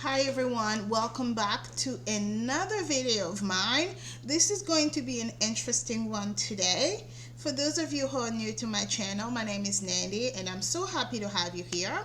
Hi everyone, welcome back to another video of mine. This is going to be an interesting one today. For those of you who are new to my channel, my name is Nandy and I'm so happy to have you here.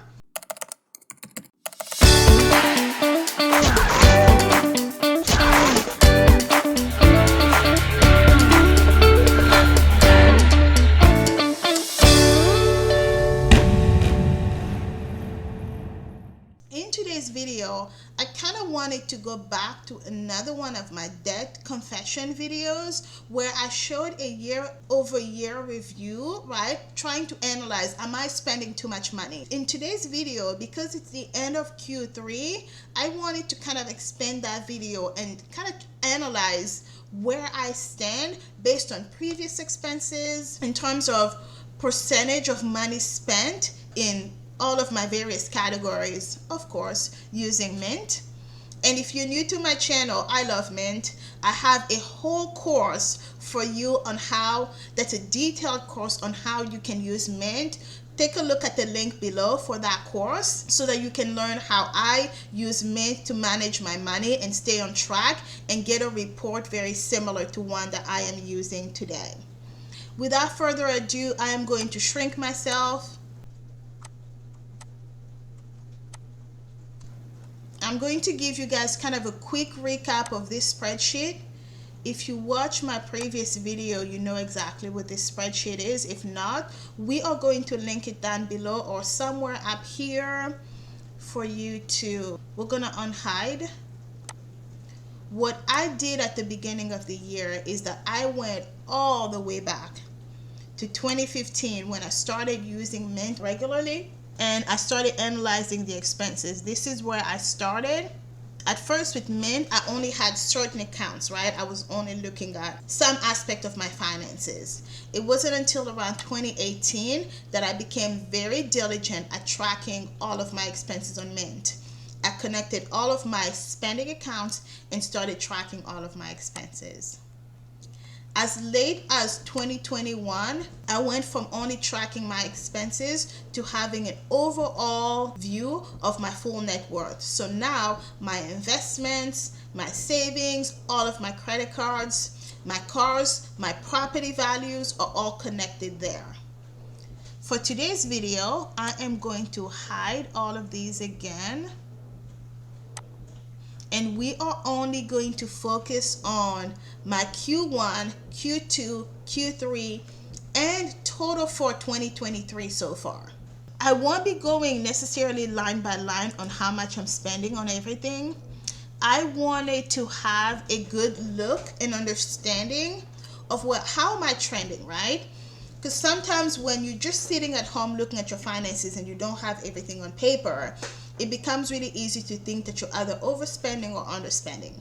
In today's video, I kind of wanted to go back to another one of my debt confession videos where I showed a year-over-year review, right? Trying to analyze, am I spending too much money? In today's video, because it's the end of Q3, I wanted to kind of expand that video and kind of analyze where I stand based on previous expenses in terms of percentage of money spent in all of my various categories, of course, using Mint. And if you're new to my channel, I love Mint. I have a whole course for you on how, that's a detailed course on how you can use Mint. Take a look at the link below for that course so that you can learn how I use Mint to manage my money and stay on track and get a report very similar to one that I am using today. Without further ado, I am going to shrink myself. I'm going to give you guys kind of a quick recap of this spreadsheet. If you watch my previous video, you know exactly what this spreadsheet is. If not, we are going to link it down below or somewhere up here for you to, we're gonna unhide. What I did at the beginning of the year is that I went all the way back to 2015 when I started using Mint regularly. And I started analyzing the expenses. This is where I started. At first with Mint, I only had certain accounts, right? I was only looking at some aspect of my finances. It wasn't until around 2018 that I became very diligent at tracking all of my expenses on Mint. I connected all of my spending accounts and started tracking all of my expenses. As late as 2021, I went from only tracking my expenses to having an overall view of my full net worth. So now my investments, my savings, all of my credit cards, my cars, my property values are all connected there. For today's video, I am going to hide all of these again. And we are only going to focus on my Q1, Q2, Q3, and total for 2023 so far. I won't be going necessarily line by line on how much I'm spending on everything. I wanted to have a good look and understanding of how am I trending, right? Because sometimes when you're just sitting at home looking at your finances and you don't have everything on paper, it becomes really easy to think that you're either overspending or underspending.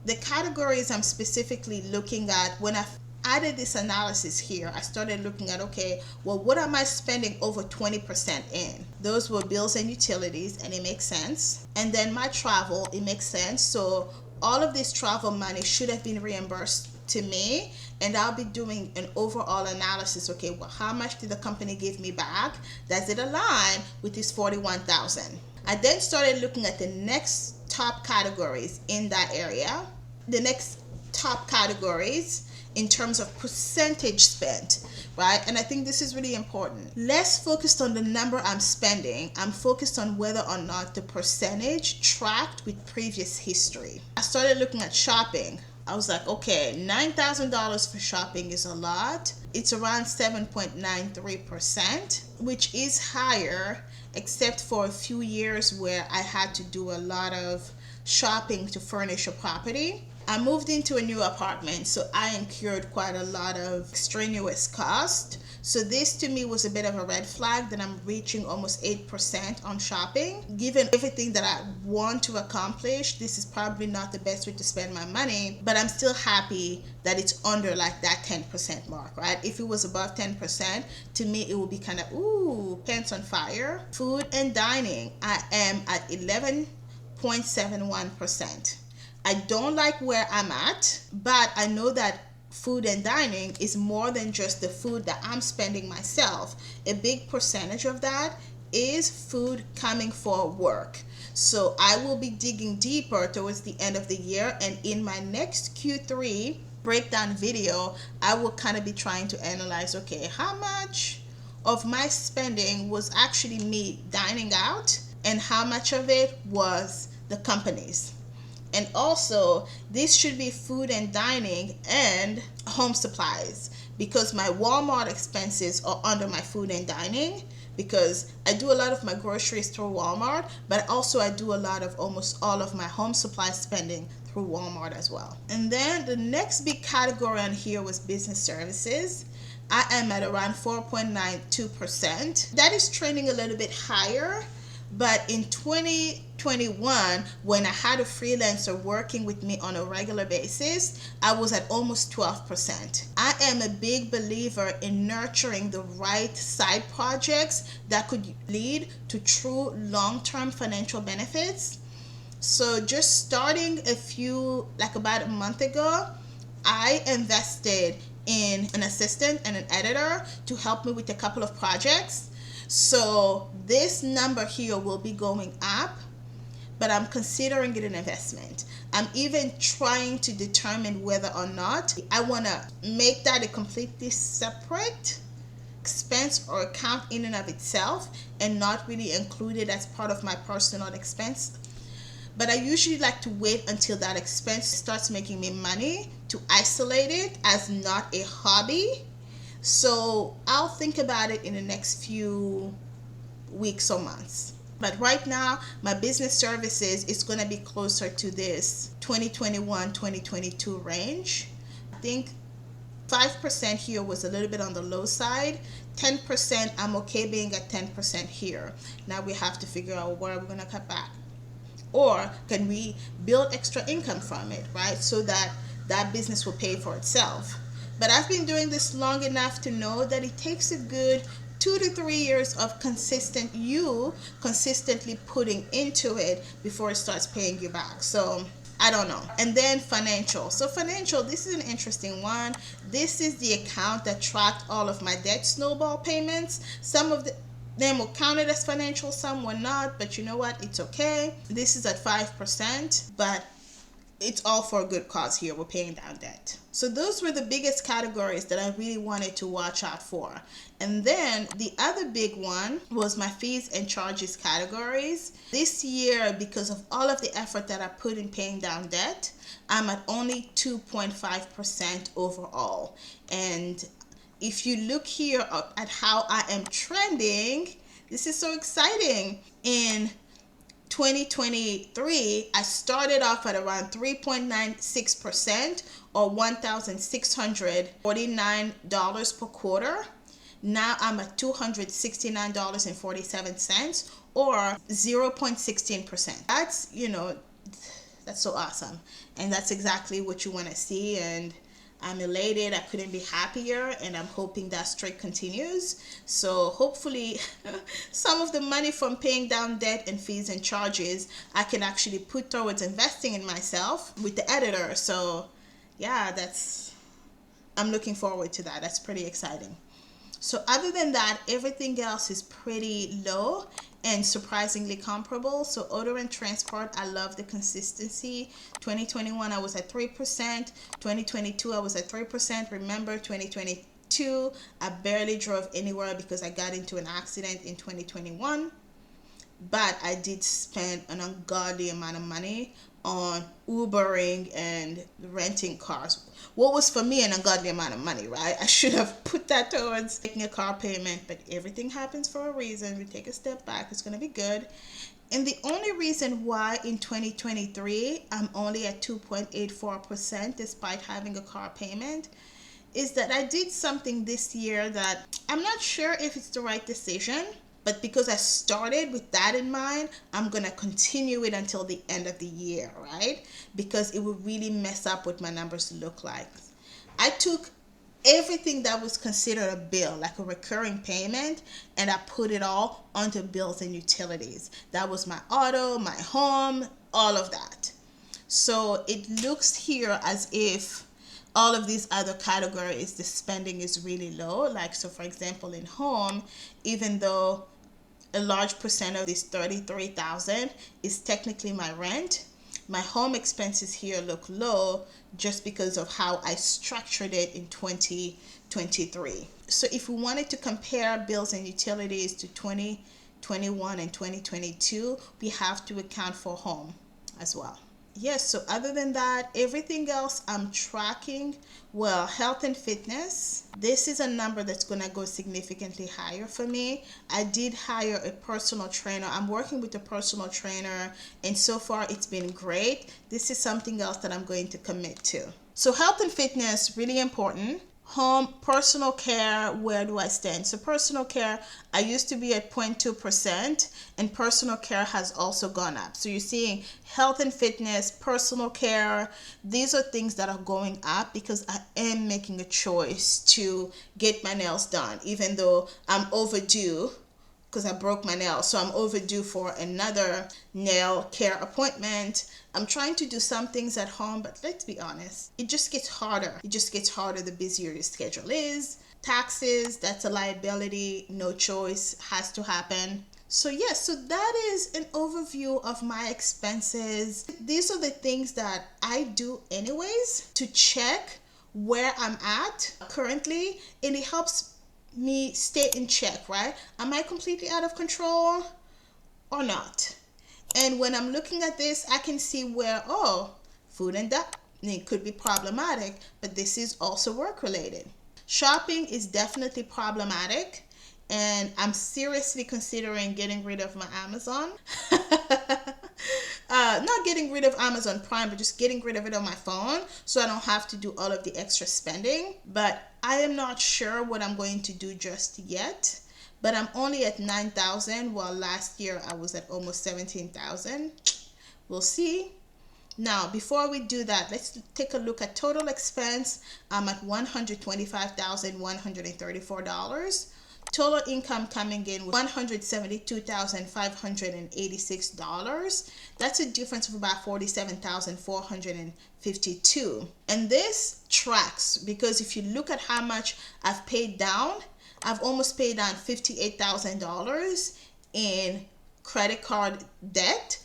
The categories I'm specifically looking at, when I added this analysis here, I started looking at, okay, well, what am I spending over 20% in? Those were bills and utilities, and it makes sense. And then my travel, it makes sense. So all of this travel money should have been reimbursed to me, and I'll be doing an overall analysis. Okay, well, how much did the company give me back? Does it align with this $41,000? I then started looking at the next top categories in that area, the next top categories in terms of percentage spent, right? And I think this is really important. Less focused on the number I'm spending, I'm focused on whether or not the percentage tracked with previous history. I started looking at shopping. I was like, okay, $9,000 for shopping is a lot. It's around 7.93%, which is higher, except for a few years where I had to do a lot of shopping to furnish a property. I moved into a new apartment, so I incurred quite a lot of extraneous cost. So this to me was a bit of a red flag that I'm reaching almost 8% on shopping. Given everything that I want to accomplish, this is probably not the best way to spend my money, but I'm still happy that it's under like that 10% mark, right? If it was above 10%, to me it would be kind of, ooh, pants on fire. Food and dining, I am at 11.71%. I don't like where I'm at, but I know that food and dining is more than just the food that I'm spending myself. A big percentage of that is food coming for work. So I will be digging deeper towards the end of the year, and in my next Q3 breakdown video, I will kind of be trying to analyze, okay, how much of my spending was actually me dining out and how much of it was the companies. And also, this should be food and dining and home supplies, because my Walmart expenses are under my food and dining, because I do a lot of my groceries through Walmart, but also I do a lot of almost all of my home supply spending through Walmart as well. And then the next big category on here was business services. I am at around 4.92%. That is trending a little bit higher. But in 2021, when I had a freelancer working with me on a regular basis, I was at almost 12%. I am a big believer in nurturing the right side projects that could lead to true long-term financial benefits. So just starting about a month ago, I invested in an assistant and an editor to help me with a couple of projects. So this number here will be going up, but I'm considering it an investment. I'm even trying to determine whether or not I want to make that a completely separate expense or account in and of itself and not really include it as part of my personal expense. But I usually like to wait until that expense starts making me money to isolate it as not a hobby. So I'll think about it in the next few weeks or months. But right now, my business services is going to be closer to this 2021-2022 range. I think 5% here was a little bit on the low side. 10%, I'm okay being at 10% here. Now we have to figure out where we're going to cut back. Or can we build extra income from it, right? So that business will pay for itself. But I've been doing this long enough to know that it takes a good 2 to 3 years of consistently putting into it before it starts paying you back. So I don't know. And then financial. So financial, this is an interesting one. This is the account that tracked all of my debt snowball payments. Some of them were counted as financial, some were not, but you know what? It's okay. This is at 5%, but it's all for a good cause here. We're paying down debt. So those were the biggest categories that I really wanted to watch out for. And then the other big one was my fees and charges categories. This year, because of all of the effort that I put in paying down debt, I'm at only 2.5% overall. And if you look here at how I am trending, this is so exciting. In 2023, I started off at around 3.96% or $1,649 per quarter. Now I'm at $269.47 or 0.16%. That's so awesome. And that's exactly what you want to see. And I'm elated. I couldn't be happier, and I'm hoping that streak continues. So hopefully some of the money from paying down debt and fees and charges I can actually put towards investing in myself with the editor. So yeah, I'm looking forward to that. That's pretty exciting. So other than that, everything else is pretty low and surprisingly comparable. So auto and transport, I love the consistency. 2021, I was at 3%. 2022, I was at 3%. Remember, 2022, I barely drove anywhere because I got into an accident in 2021. But I did spend an ungodly amount of money on Ubering and renting cars. What was for me an ungodly amount of money, right? I should have put that towards making a car payment, but everything happens for a reason. We take a step back, it's going to be good. And the only reason why in 2023 I'm only at 2.84% despite having a car payment is that I did something this year that I'm not sure if it's the right decision. But because I started with that in mind, I'm going to continue it until the end of the year, right? Because it would really mess up what my numbers look like. I took everything that was considered a bill, like a recurring payment, and I put it all onto bills and utilities. That was my auto, my home, all of that. So it looks here as if all of these other categories, the spending is really low. Like, so for example, in home, even though a large percent of this 33,000 is technically my rent. My home expenses here look low just because of how I structured it in 2023. So if we wanted to compare bills and utilities to 2021 and 2022, we have to account for home as well. Yes, so other than that, everything else I'm tracking. Well, health and fitness, this is a number that's going to go significantly higher for me. I did hire a personal trainer. I'm working with a personal trainer, and so far it's been great. This is something else that I'm going to commit to. So health and fitness, really important. Home, personal care, where do I stand? So personal care, I used to be at 0.2%, and personal care has also gone up. So you're seeing health and fitness, personal care, these are things that are going up because I am making a choice to get my nails done, even though I'm overdue because I broke my nail. So I'm overdue for another nail care appointment. I'm trying to do some things at home, but let's be honest, it just gets harder. It just gets harder the busier your schedule is. Taxes, that's a liability, no choice, has to happen. So yes, so that is an overview of my expenses. These are the things that I do anyways to check where I'm at currently, and it helps me stay in check, right? Am I completely out of control or not? And when I'm looking at this, I can see where, food and dining could be problematic, but this is also work related. Shopping is definitely problematic, and I'm seriously considering getting rid of my Amazon. Not getting rid of Amazon Prime, but just getting rid of it on my phone so I don't have to do all of the extra spending. But I am not sure what I'm going to do just yet. But I'm only at 9,000, while last year I was at almost 17,000. We'll see. Now, before we do that, let's take a look at total expense. I'm at $125,134. Total income coming in with $172,586. That's a difference of about $47,452. And this tracks because if you look at how much I've paid down, I've almost paid down $58,000 in credit card debt.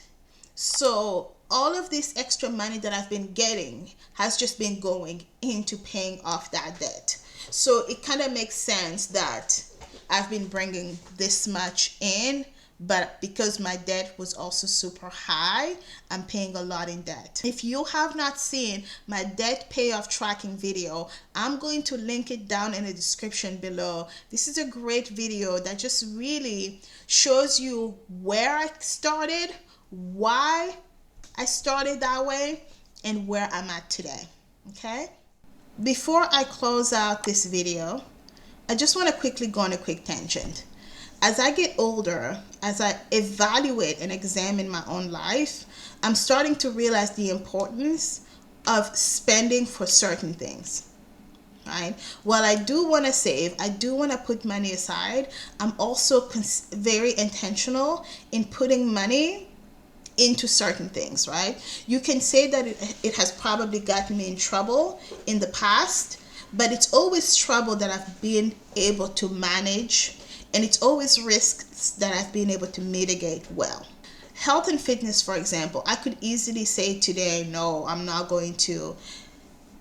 So all of this extra money that I've been getting has just been going into paying off that debt. So it kind of makes sense that I've been bringing this much in, but because my debt was also super high, I'm paying a lot in debt. If you have not seen my debt payoff tracking video, I'm going to link it down in the description below. This is a great video that just really shows you where I started, why I started that way, and where I'm at today. Okay? Before I close out this video, I just want to quickly go on a quick tangent. As I get older, as I evaluate and examine my own life, I'm starting to realize the importance of spending for certain things, right? While I do want to save, I do want to put money aside, I'm also very intentional in putting money into certain things, right? You can say that it has probably gotten me in trouble in the past, but it's always trouble that I've been able to manage, and it's always risks that I've been able to mitigate well. Health and fitness, for example, I could easily say today, no, I'm not going to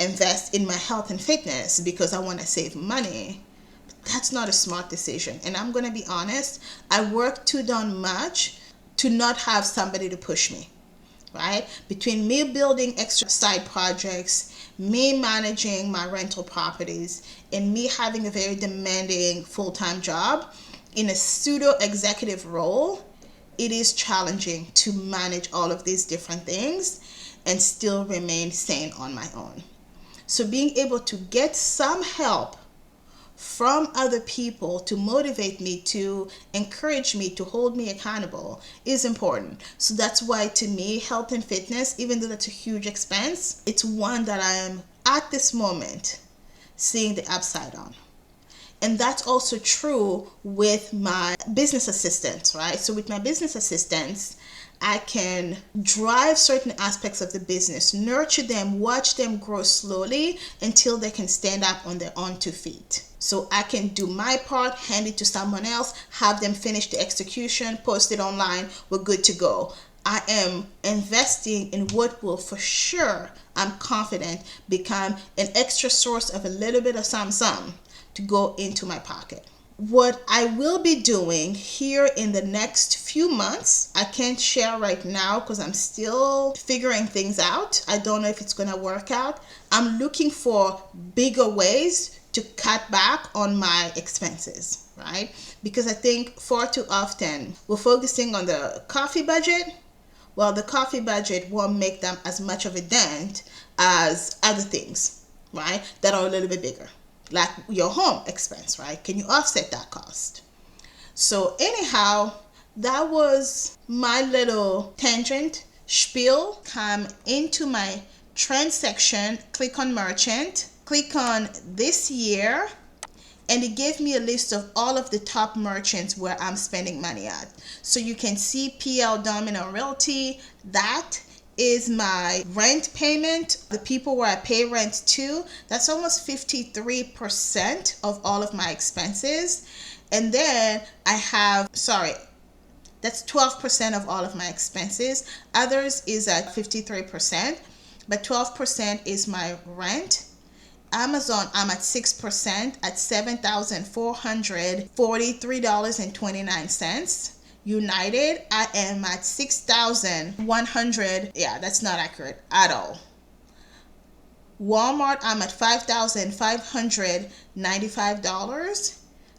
invest in my health and fitness because I want to save money. But that's not a smart decision. And I'm going to be honest, I work too darn much to not have somebody to push me, right? Between me building extra side projects, me managing my rental properties, and me having a very demanding full-time job in a pseudo executive role, it is challenging to manage all of these different things and still remain sane on my own. So being able to get some help from other people to motivate me, to encourage me, to hold me accountable is important. So that's why, to me, health and fitness, even though that's a huge expense, it's one that I am at this moment seeing the upside on. And that's also true with my business assistants, right? So with my business assistants, I can drive certain aspects of the business, nurture them, watch them grow slowly until they can stand up on their own 2 feet. So I can do my part, hand it to someone else, have them finish the execution, post it online, we're good to go. I am investing in what will for sure, I'm confident, become an extra source of a little bit of some to go into my pocket. What I will be doing here in the next few months, I can't share right now because I'm still figuring things out. I don't know if it's going to work out. I'm looking for bigger ways to cut back on my expenses, right? Because I think far too often we're focusing on the coffee budget. Well, the coffee budget won't make them as much of a dent as other things, right? That are a little bit bigger. Like your home expense, right? Can you offset that cost? So anyhow, that was my little tangent spiel. Come into my trend section, click on merchant, click on this year, and it gave me a list of all of the top merchants where I'm spending money at. So you can see PL Domino Realty, that is my rent payment. The people where I pay rent to, that's almost 53% of all of my expenses. And then I have, that's 12% of all of my expenses. Others is at 53%, but 12% is my rent. Amazon, I'm at 6% at $7,443.29. United, I am at 6,100. Yeah, that's not accurate at all. Walmart, I'm at $5,595.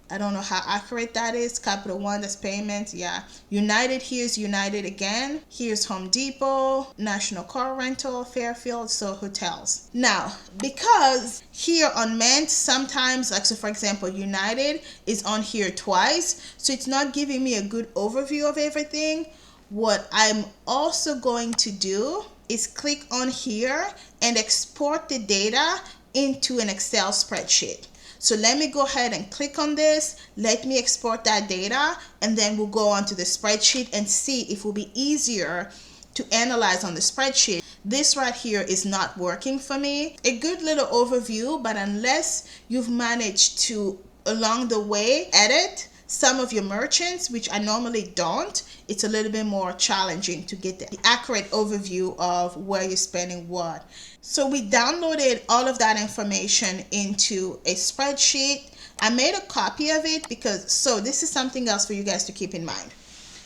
I don't know how accurate that is. Capital One, that's payments. Yeah. United, here's United again. Here's Home Depot, National Car Rental, Fairfield, so hotels. Now, because here on Mint, sometimes, like so for example, United is on here twice, so it's not giving me a good overview of everything. What I'm also going to do is click on here and export the data into an Excel spreadsheet. So let me go ahead and click on this. Let me export that data, and then we'll go on to the spreadsheet and see if it will be easier to analyze on the spreadsheet. This right here is not working for me. A good little overview, but unless you've managed to, along the way, edit some of your merchants, which I normally don't, it's a little bit more challenging to get the accurate overview of where you're spending what. So we downloaded all of that information into a spreadsheet. I made a copy of it because, so this is something else for you guys to keep in mind.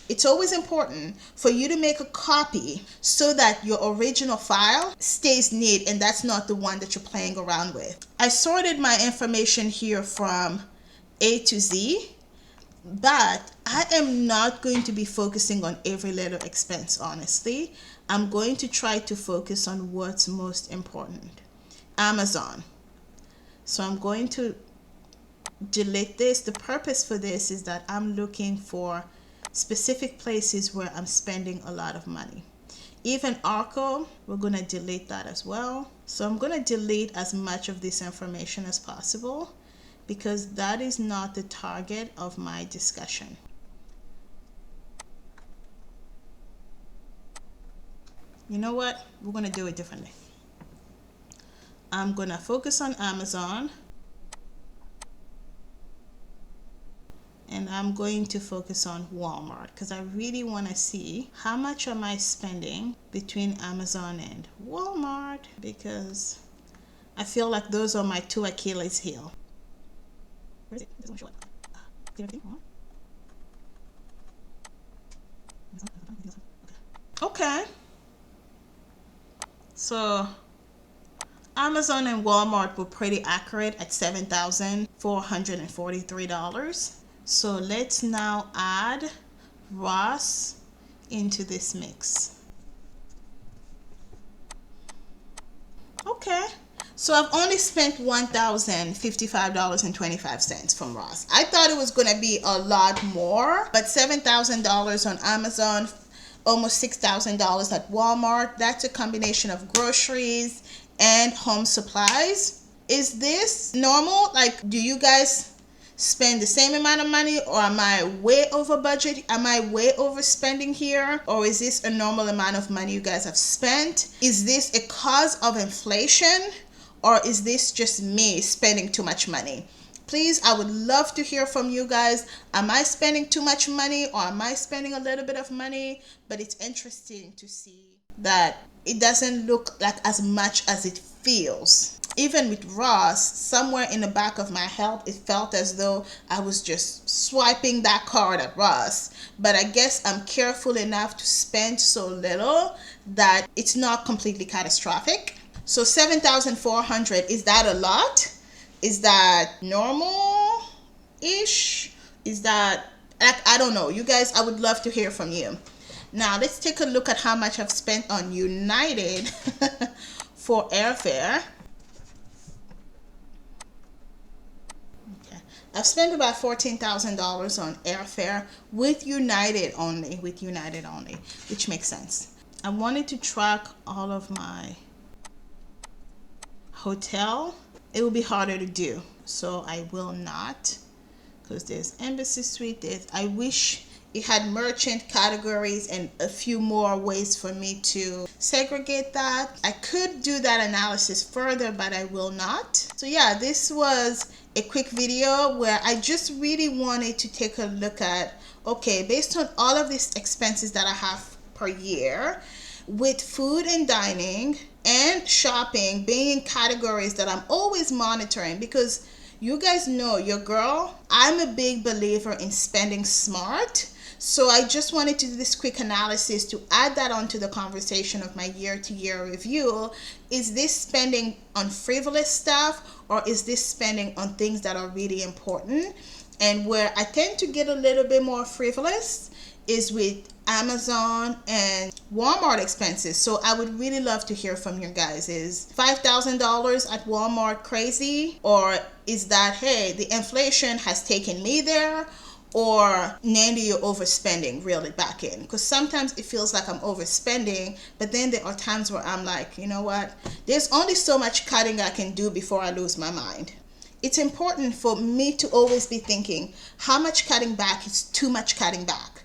It's always important for you to make a copy so that your original file stays neat and that's not the one that you're playing around with. I sorted my information here from A to Z, but I am not going to be focusing on every little expense, honestly. I'm going to try to focus on what's most important. Amazon. So I'm going to delete this. The purpose for this is that I'm looking for specific places where I'm spending a lot of money. Even Arco, we're going to delete that as well. So I'm going to delete as much of this information as possible, because that is not the target of my discussion. You know what? We're going to do it differently. I'm going to focus on Amazon. And I'm going to focus on Walmart because I really want to see how much am I spending between Amazon and Walmart, because I feel like those are my two Achilles heel. Where is it? It doesn't show it. Okay. So Amazon and Walmart were pretty accurate at $7,443. So let's now add Ross into this mix. Okay. So I've only spent $1,055.25 from Ross. I thought it was going to be a lot more, but $7,000 on Amazon, almost $6,000 at Walmart. That's a combination of groceries and home supplies. Is this normal? Like, do you guys spend the same amount of money, or am I way over budget? Am I way overspending here? Or is this a normal amount of money you guys have spent? Is this a cause of inflation? Or is this just me spending too much money? Please, I would love to hear from you guys. Am I spending too much money, or am I spending a little bit of money? But it's interesting to see that it doesn't look like as much as it feels. Even with Ross, somewhere in the back of my head, it felt as though I was just swiping that card at Ross. But I guess I'm careful enough to spend so little that it's not completely catastrophic. So 7,400, is that a lot? Is that normal-ish? Is that, like, I don't know. You guys, I would love to hear from you. Now, let's take a look at how much I've spent on United for airfare. Okay. I've spent about $14,000 on airfare with United only, which makes sense. I wanted to track all of my hotel. It will be harder to do, so I will not, because there's Embassy Suite. I wish it had merchant categories and a few more ways for me to segregate that. I could do that analysis further, but I will not. So yeah, this was a quick video where I just really wanted to take a look at, okay, based on all of these expenses that I have per year, with food and dining and shopping being in categories that I'm always monitoring, because you guys know your girl, I'm a big believer in spending smart. So I just wanted to do this quick analysis to add that onto the conversation of my year-to-year review. Is this spending on frivolous stuff, or is this spending on things that are really important? And where I tend to get a little bit more frivolous is with Amazon and Walmart expenses. So I would really love to hear from you guys. Is $5,000 at Walmart crazy? Or is that, hey, the inflation has taken me there? Or, Nandy, you're overspending, reel it back in? Because sometimes it feels like I'm overspending, but then there are times where I'm like, you know what? There's only so much cutting I can do before I lose my mind. It's important for me to always be thinking, how much cutting back is too much cutting back?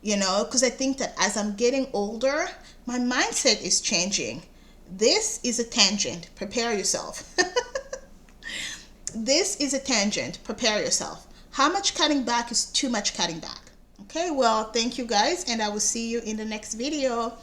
You know, because I think that as I'm getting older, my mindset is changing. This is a tangent. Prepare yourself. This is a tangent. Prepare yourself. How much cutting back is too much cutting back? Okay, well, thank you guys, and I will see you in the next video.